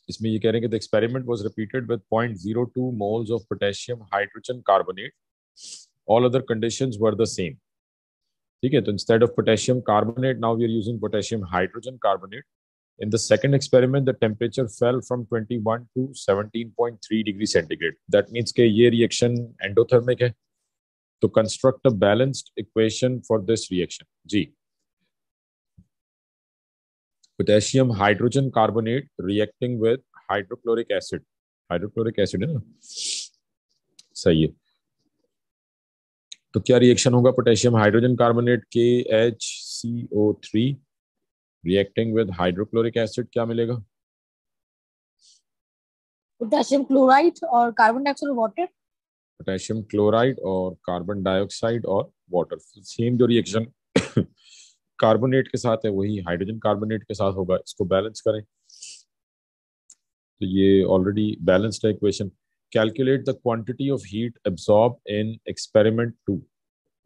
इसमें ये कह रहे हैं कि the experiment was repeated with 0.02 moles of potassium hydrogen carbonate, all other conditions were the same. ठीक है, तो instead of potassium carbonate now we are using potassium hydrogen carbonate. In the second experiment, the temperature fell from 21 to 17.3 degree centigrade. That means कि ये reaction endothermic है. तो construct a balanced equation for this reaction. Ji. Potassium hydrogen carbonate reacting with hydrochloric acid. Hydrochloric acid है ना? सही है. तो क्या रिएक्शन होगा potassium hydrogen carbonate KHCO3 reacting with hydrochloric acid, क्या मिलेगा? पोटेशियम क्लोराइड और कार्बन डाइऑक्साइड और वाटर। पोटेशियम क्लोराइड और कार्बन डाइऑक्साइड और वाटर। सेम जो रिएक्शन कार्बोनेट के साथ है वही हाइड्रोजन कार्बोनेट के साथ होगा। इसको बैलेंस करें तो ये ऑलरेडी बैलेंस्ड है equation. Calculate the quantity of heat absorb in experiment 2।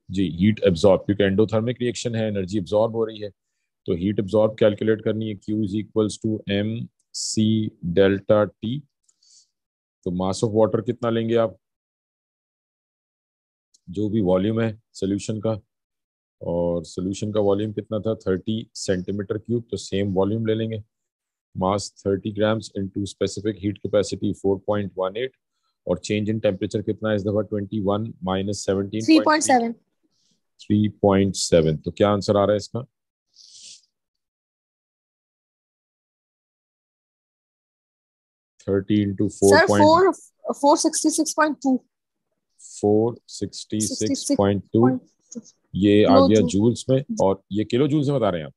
जी, हीट एब्जॉर्ब, क्योंकि एंडोथर्मिक रिएक्शन है, एनर्जी एब्जॉर्ब हो रही है, तो हीट एब्जॉर्ब कैलकुलेट करनी है। Q is equals to MC delta T। तो मास ऑफ वाटर कितना लेंगे आप, जो भी वॉल्यूम है सोल्यूशन का, और सोल्यूशन का वॉल्यूम कितना था 30 सेंटीमीटर क्यूब, तो सेम वॉल्यूम ले लेंगे। मास 30 grams into specific heat capacity 4.18, और चेंज इन टेम्परेचर कितना है इस दफा 21 माइनस 17.3 3.7। तो क्या आंसर आ रहा है इसका? 30 इंटू 466.2 466.2 ये आ गया जूल्स में, और ये किलो जूल्स में बता रहे हैं आप?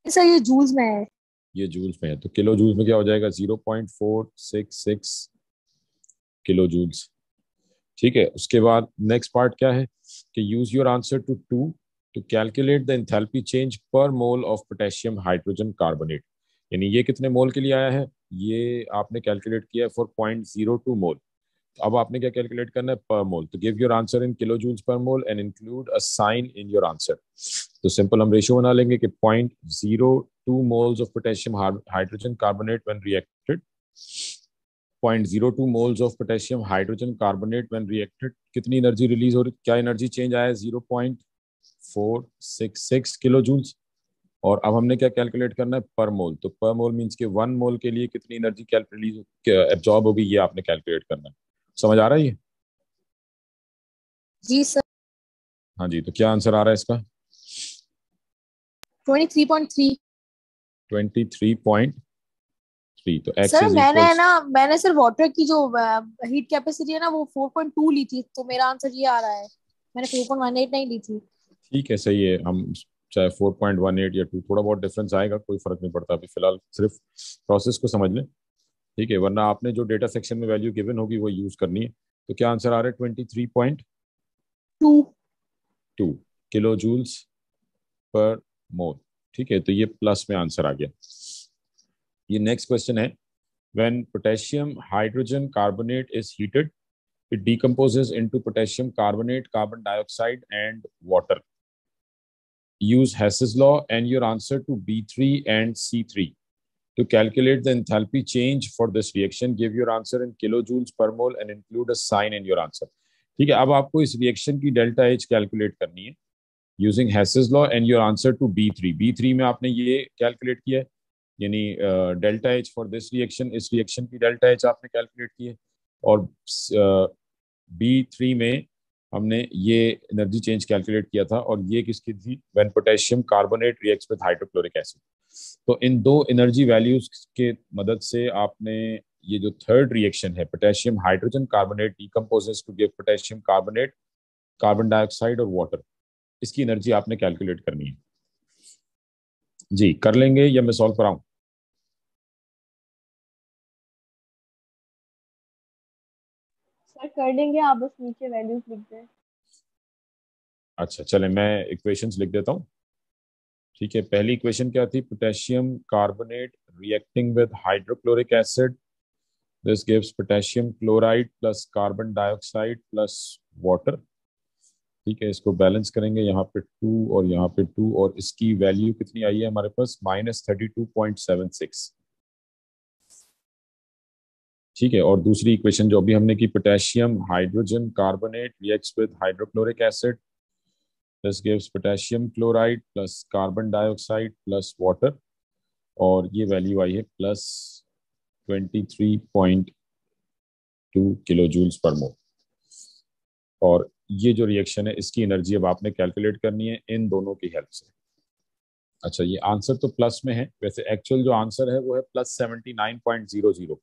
सर ये जूल्स में है। ये जूल्स में है, तो किलो जूल्स में क्या हो जाएगा 0.466 किलो जूल्स। ठीक है, उसके बाद नेक्स्ट पार्ट क्या है कि use your answer to calculate the enthalpy change per mole of potassium hydrogen carbonate. यानी ये कितने मोल के लिए आया है, ये आपने कैलकुलेट किया है फॉर 0.02 मोल। अब आपने क्या कैलकुलेट करना है, पर मोल। तो give your answer in kilo joules per mole and include a sign in your answer. तो सिंपल हम रेशियो बना लेंगे कि 0.02 moles of potassium hydrogen carbonate when reacted, 0.02 moles of potassium hydrogen carbonate when reacted, कितनी energy release हो रही, क्या energy change आया है 0.466 किलो जूल्स। और अब हमने क्या कैलकुलेट करना है, पर मोल। तो पर मोल मींस के 1 मोल के लिए कितनी एनर्जी रिलीज एब्जॉर्ब होगी, ये आपने कैलकुलेट करना है। समझ आ रहा है ये? जी सर। हाँ जी, तो क्या आंसर आ रहा है इसका? 23.3। 23.3। तो x सर इज इक्वल्स, मैंने सर वाटर की जो हीट कैपेसिटी है ना वो 4.2 ली थी, तो मेरा आंसर ये आ रहा है। मैंने 4.18 नहीं ली थी। ठीक है सही है। हम चाहे 4.18 या 2, थोड़ा बहुत डिफरेंस आएगा, कोई फर्क नहीं पड़ता। अभी फिलहाल सिर्फ प्रोसेस को समझ लें, ठीक है, वरना आपने जो डेटा सेक्शन में वैल्यू गिवन होगी वो यूज करनी है। तो क्या आंसर आ रहा है 23.2 किलो जूल्स पर मोल। ठीक है, तो ये प्लस में आंसर आ गया। ये नेक्स्ट क्वेश्चन है, when potassium hydrogen carbonate is heated it decomposes into potassium carbonate, carbon dioxide, and water. Use Hess's law and your answer to B3 and C3 to calculate the enthalpy change for this reaction. Give your answer in kilojoules per mole and include a sign in your answer. ठीक है, अब आपको इस reaction की delta H calculate करनी है using Hess's law and your answer to B3 में आपने ये कैलकुलेट किया है, यानी delta H for this reaction, इस रिएक्शन की डेल्टा एच आपने कैलकुलेट की है, और B3 में हमने ये एनर्जी चेंज कैलकुलेट किया था, और ये किसकी थी, when potassium carbonate reacts with hydrochloric acid. तो इन दो एनर्जी वैल्यूज के मदद से आपने ये जो थर्ड रिएक्शन है potassium hydrogen carbonate decomposes to give potassium carbonate, carbon dioxide और वाटर, इसकी एनर्जी आपने कैलकुलेट करनी है। जी कर लेंगे या मैं सॉल्व कराऊं? सर कर लेंगे, आप बस नीचे वैल्यूज लिख दें। अच्छा चले, मैं इक्वेशंस लिख देता हूँ। ठीक है, पहली इक्वेशन क्या थी, potassium carbonate reacting with hydrochloric acid, this gives potassium chloride plus carbon dioxide plus water. ठीक है, इसको बैलेंस करेंगे, यहाँ पे 2 और यहाँ पे 2, और इसकी वैल्यू कितनी आई है हमारे पास -32.76। ठीक है, और दूसरी इक्वेशन जो अभी हमने की, potassium hydrogen carbonate reacts with hydrochloric acid, this gives potassium chloride plus carbon dioxide plus water, और ये वैल्यू आई है प्लस 23.2 किलो जूल्स पर मोल। और ये जो रिएक्शन है इसकी एनर्जी अब आपने कैलकुलेट करनी है इन दोनों की हेल्प से। अच्छा, ये आंसर तो प्लस में है, वैसे एक्चुअल जो आंसर है वो है प्लस 79.00।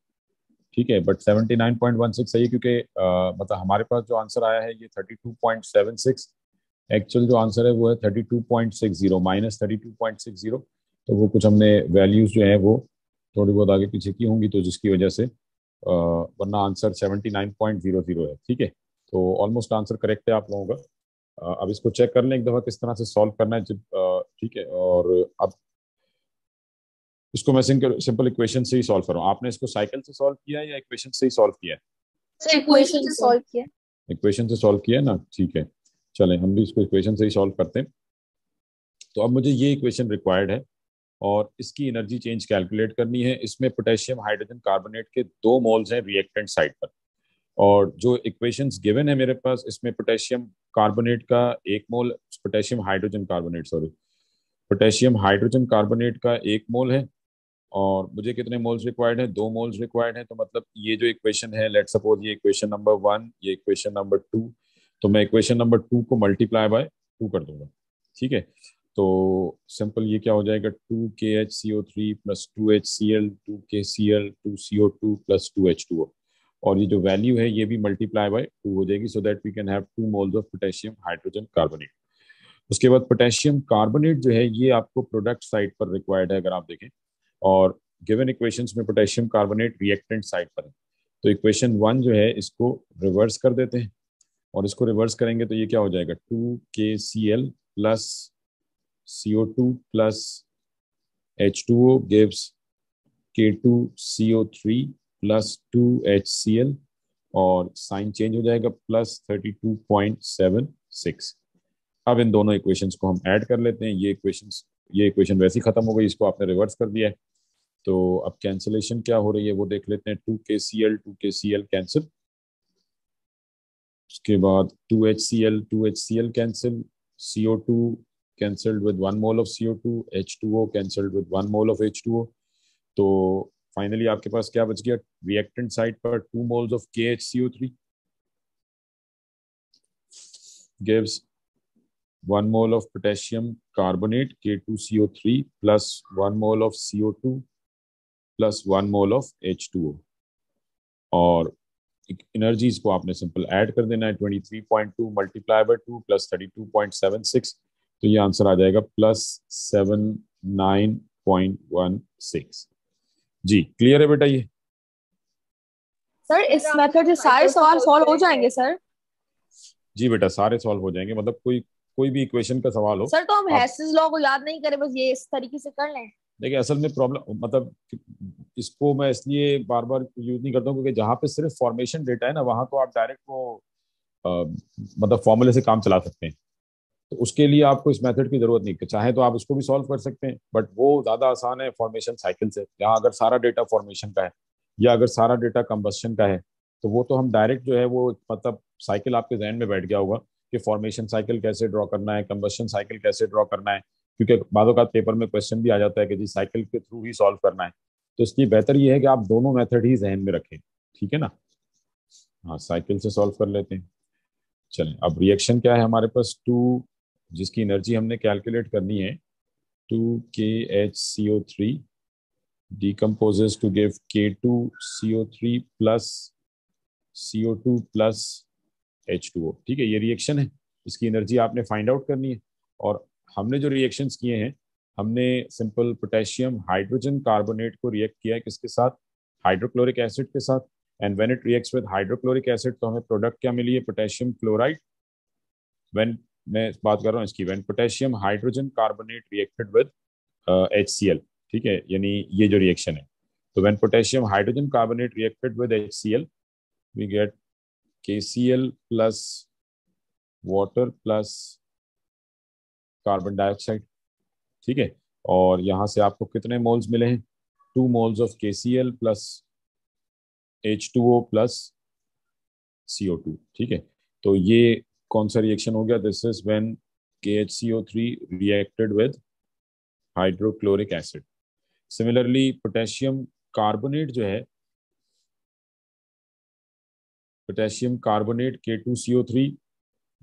ठीक है, बट 79.16 सही है, क्योंकि मतलब हमारे पास जो आंसर आया है ये 32.76, एक्चुअल जो आंसर है वो है 32.60 माइनस 32.60। तो वो कुछ हमने वैल्यूज जो है वो थोड़ी बहुत आगे पीछे की होंगी, तो जिसकी वजह से वरना आंसर 79.00 है। ठीक है, तो ऑलमोस्ट आंसर करेक्ट है आप लोगों का। अब इसको चेक कर लें एक दफ़ा किस तरह से सॉल्व करना है जब ठीक है। और अब इसको मैं सिंपल इक्वेशन से ही सॉल्व कर रहा हूँ। आपने इसको साइकिल से सॉल्व किया है या इक्वेशन से ही सॉल्व किया है? सर इक्वेशन से सॉल्व किया। इक्वेशन से सॉल्व किया है ना, ठीक है। चलें हम भी इसको इक्वेशन से ही सॉल्व करते हैं। तो अब मुझे ये इक्वेशन रिक्वायर्ड है और इसकी एनर्जी चेंज कैलकुलेट करनी है। इसमें पोटेशियम हाइड्रोजन कार्बोनेट के 2 मोल्स हैं रिएक्टेंट साइड पर, और जो इक्वेशंस गिवन है मेरे पास इसमें पोटेशियम कार्बोनेट का 1 mole, potassium hydrogen carbonate sorry, potassium hydrogen carbonate का 1 मोल है, और मुझे कितने मोल्स रिक्वायर्ड है? 2 मोल्स रिक्वायर्ड है। तो मतलब ये जो इक्वेशन है, लेट सपोज ये इक्वेशन नंबर 1, ये इक्वेशन नंबर 2, तो मैं इक्वेशन नंबर 2 को मल्टीप्लाई बाय 2 कर दूंगा। ठीक है, तो सिंपल ये क्या हो जाएगा, 2KHCO3 plus 2HCl 2KCl 2CO2 plus 2H2O, और ये जो वैल्यू है ये भी मल्टीप्लाई बाय 2 हो जाएगी, so that we can have 2 moles of potassium hydrogen carbonate. उसके बाद पोटेशियम कार्बोनेट जो है ये आपको प्रोडक्ट साइड पर रिक्वायर्ड है अगर आप देखें, और गिवन इक्वेशंस में पोटेशियम कार्बोनेट रिएक्टेंट साइड पर है। तो इक्वेशन 1 जो है इसको रिवर्स कर देते हैं, और इसको रिवर्स करेंगे तो ये क्या हो जाएगा, 2KCl plus CO2 plus H2O gives K2CO3 plus 2HCl, और साइन चेंज हो जाएगा प्लस 32.76। अब इन दोनों इक्वेशंस को हम ऐड कर लेते हैं। ये इक्वेशन वैसे ही खत्म हो गई, इसको आपने रिवर्स कर दिया है। तो अब कैंसिलेशन क्या हो रही है वो देख लेते हैं। 2KCl कैंसिल, उसके बाद 2HCl cancel, CO2 cancelled with 1 mole of CO2, H2O cancelled with 1 mole of H2O। तो फाइनली आपके पास क्या बच गया, रिएक्टेंट साइड पर 2 moles of KHCO3 gives 1 mole of potassium carbonate K2CO3 plus 1 mole of CO2 plus 1 mole of H2O, और energies को आपने simple add कर देना है। 23.2 मल्टीप्लाई बाय 2 प्लस 32.76, तो ये आंसर आ जाएगा प्लस 79.16। जी क्लियर है बेटा? ये सर इस मेथड से सारे सवाल सॉल्व हो जाएंगे सर? जी बेटा सारे सॉल्व हो जाएंगे, मतलब कोई भी इक्वेशन का सवाल हो। सर तो हम आप हेसिस लॉ को याद नहीं करें, बस ये इस तरीके से कर लें। देखिए असल में प्रॉब्लम मतलब इसको मैं इसलिए बार बार यूज नहीं करता हूँ क्योंकि जहाँ पे सिर्फ फॉर्मेशन डेटा है ना, वहाँ तो आप डायरेक्ट वो मतलब फॉर्मूले से काम चला सकते हैं। तो उसके लिए आपको इस मेथड की जरूरत नहीं, चाहे तो आप उसको भी सॉल्व कर सकते हैं, बट वो ज्यादा आसान है फॉर्मेशन साइकिल से। जहाँ अगर सारा डेटा फॉर्मेशन का है या अगर सारा डेटा कंबस्शन का है, तो वो तो हम डायरेक्ट जो है वो मतलब साइकिल आपके जहन में बैठ गया होगा कि फॉर्मेशन साइकिल कैसे ड्रॉ करना है, कंबस्शन साइकिल कैसे ड्रॉ करना है, क्योंकि बादों का पेपर में क्वेश्चन भी आ जाता है कि जी साइकिल के थ्रू ही सॉल्व करना है। तो इसलिए बेहतर ये है कि आप दोनों मेथड ही जहन में रखें। ठीक है ना? हाँ, साइकिल से सॉल्व कर लेते हैं। चलें, अब रिएक्शन क्या है हमारे पास, जिसकी एनर्जी हमने कैलकुलेट करनी है, 2KHCO3 decomposes to give K2CO3 plus CO2 plus H2O। ठीक है, ये रिएक्शन है, इसकी एनर्जी आपने फाइंड आउट करनी है। और हमने जो रिएक्शंस किए हैं, हमने सिंपल पोटेशियम हाइड्रोजन कार्बोनेट को रिएक्ट किया है किसके साथ, हाइड्रोक्लोरिक एसिड के साथ। And when it reacts with hydrochloric acid तो हमें प्रोडक्ट क्या मिली है, पोटेशियम क्लोराइड। व्हेन मैं बात कर रहा हूँ इसकी, when potassium hydrogen carbonate reacted with HCl। ठीक है, यानी ये जो रिएक्शन है, तो when potassium hydrogen carbonate reacted with HCl we get KCl plus water plus carbon dioxide. ठीक है, और यहाँ से आपको कितने मोल्स मिले हैं, 2 moles of KCl plus H2O plus CO2, ठीक है। तो ये कौन सा रिएक्शन हो गया? This is when KHCO3 reacted with hydrochloric acid. Similarly potassium carbonate जो है, potassium carbonate K2CO3,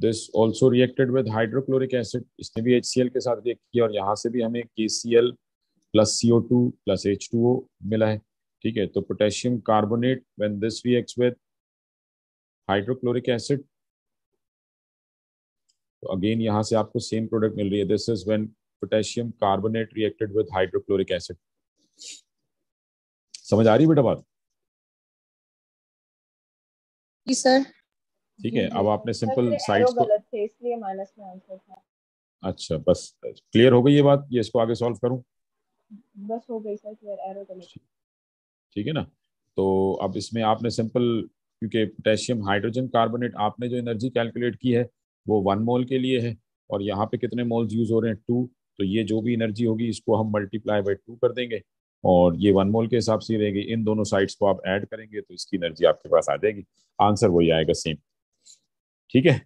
this also reacted with hydrochloric acid. इसने भी HCl के साथ रिएक्ट किया और यहाँ से भी हमें KCl plus CO2 plus H2O मिला है, ठीक है। तो potassium carbonate when this reacts with hydrochloric acid, तो अगेन यहाँ से आपको सेम प्रोडक्ट मिल रही है। This is when potassium carbonate reacted with hydrochloric acid. समझ आ रही है बेटा बात? जी सर। ठीक है, अब आपने सिंपल एरो साइड्स को, गलत थे इसलिए माइनस में आंसर था। अच्छा बस क्लियर हो गई ये बात, ये इसको आगे सॉल्व करूं? बस हो गई सर क्लियर, एरो गलत। ठीक है ना। तो अब इसमें आपने सिंपल, क्योंकि पोटेशियम हाइड्रोजन कार्बोनेट आपने जो एनर्जी कैलकुलेट की है वो 1 मोल के लिए है, और यहाँ पे कितने मोल्स यूज हो रहे हैं? 2। तो ये जो भी एनर्जी होगी इसको हम मल्टीप्लाई बाय 2 कर देंगे, और ये 1 मोल के हिसाब से रहेगी। इन दोनों साइड्स को आप ऐड करेंगे तो इसकी एनर्जी आपके पास आ जाएगी, आंसर वही आएगा सेम। ठीक है।